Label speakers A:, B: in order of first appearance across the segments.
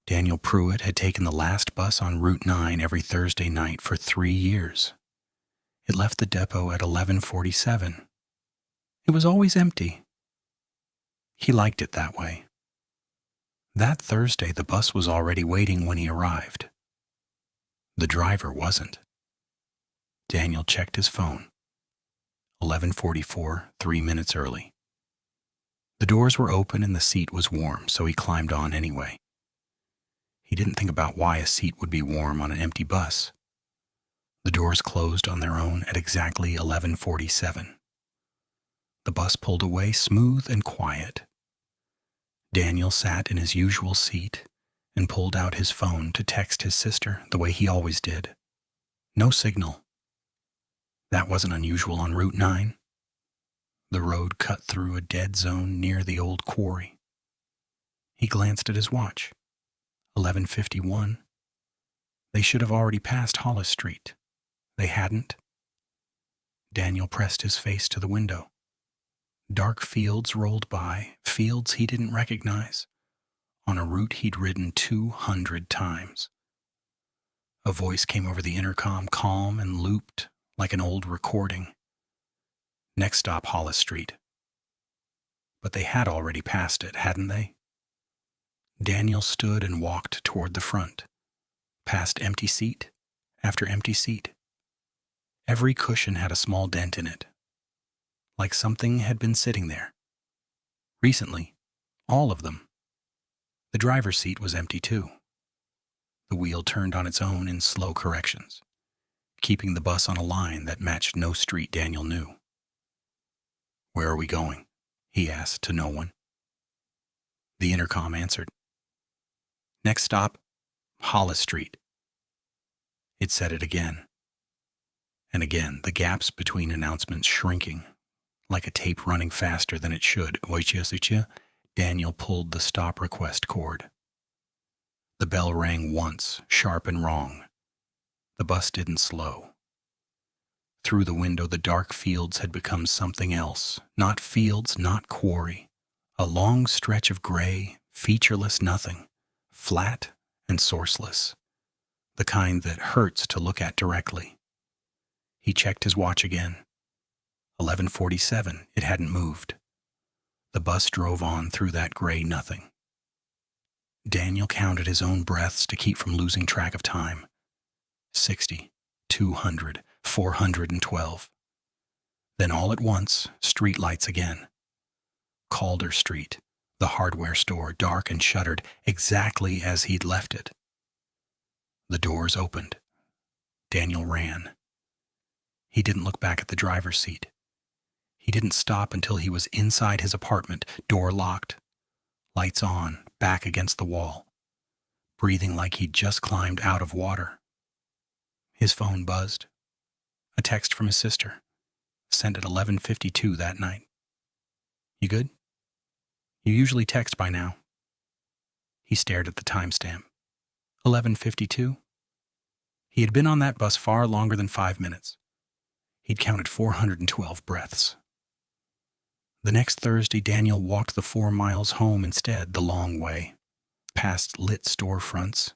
A: Daniel Pruitt had taken the last bus on Route 9 every Thursday night for 3 years. It left the depot at 11:47. It was always empty. He liked it that way. That Thursday, the bus was already waiting when he arrived. The driver wasn't. Daniel checked his phone. 11:44, 3 minutes early. The doors were open and the seat was warm, so he climbed on anyway. He didn't think about why a seat would be warm on an empty bus. The doors closed on their own at exactly 11:47. The bus pulled away smooth and quiet. Daniel sat in his usual seat and pulled out his phone to text his sister the way he always did. No signal. That wasn't unusual on Route 9. The road cut through a dead zone near the old quarry. He glanced at his watch. 11:51. They should have already passed Hollis Street. They hadn't. Daniel pressed his face to the window. Dark fields rolled by, fields he didn't recognize, on a route he'd ridden 200 times. A voice came over the intercom, calm and looped like an old recording. Next stop, Hollis Street. But they had already passed it, hadn't they? Daniel stood and walked toward the front, past empty seat after empty seat. Every cushion had a small dent in it, like something had been sitting there. Recently, all of them. The driver's seat was empty too. The wheel turned on its own in slow corrections, keeping the bus on a line that matched no street Daniel knew. "Where are we going?" he asked to no one. The intercom answered. "Next stop, Hollis Street." It said it again. And again, the gaps between announcements shrinking, like a tape running faster than it should. Daniel pulled the stop request cord. The bell rang once, sharp and wrong. The bus didn't slow. Through the window, the dark fields had become something else. Not fields, not quarry. A long stretch of gray, featureless nothing, flat and sourceless. The kind that hurts to look at directly. He checked his watch again. 11:47, it hadn't moved. The bus drove on through that gray nothing. Daniel counted his own breaths to keep from losing track of time. 60, 200, 412. Then all at once, street lights again. Calder Street, the hardware store, dark and shuttered, exactly as he'd left it. The doors opened. Daniel ran. He didn't look back at the driver's seat. He didn't stop until he was inside his apartment, door locked, lights on, back against the wall, breathing like he'd just climbed out of water. His phone buzzed. A text from his sister, sent at 11:52 that night. "You good? You usually text by now." He stared at the timestamp. 11:52. He had been on that bus far longer than 5 minutes. He'd counted 412 breaths. The next Thursday, Daniel walked the 4 miles home instead, the long way, past lit storefronts,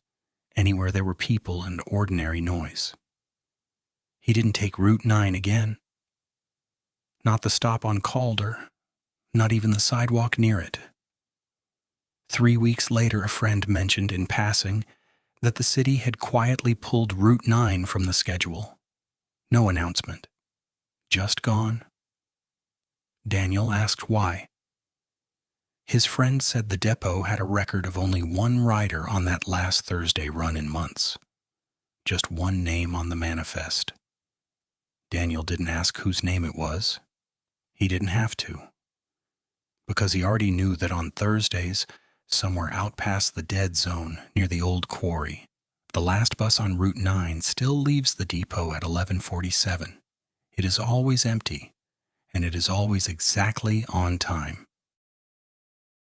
A: anywhere there were people and ordinary noise. He didn't take Route 9 again. Not the stop on Calder, not even the sidewalk near it. 3 weeks later, a friend mentioned in passing that the city had quietly pulled Route 9 from the schedule. No announcement. Just gone. Daniel asked why. His friend said the depot had a record of only one rider on that last Thursday run in months. Just one name on the manifest. Daniel didn't ask whose name it was. He didn't have to. Because he already knew that on Thursdays, somewhere out past the dead zone near the old quarry, the last bus on Route 9 still leaves the depot at 11:47. It is always empty, and it is always exactly on time.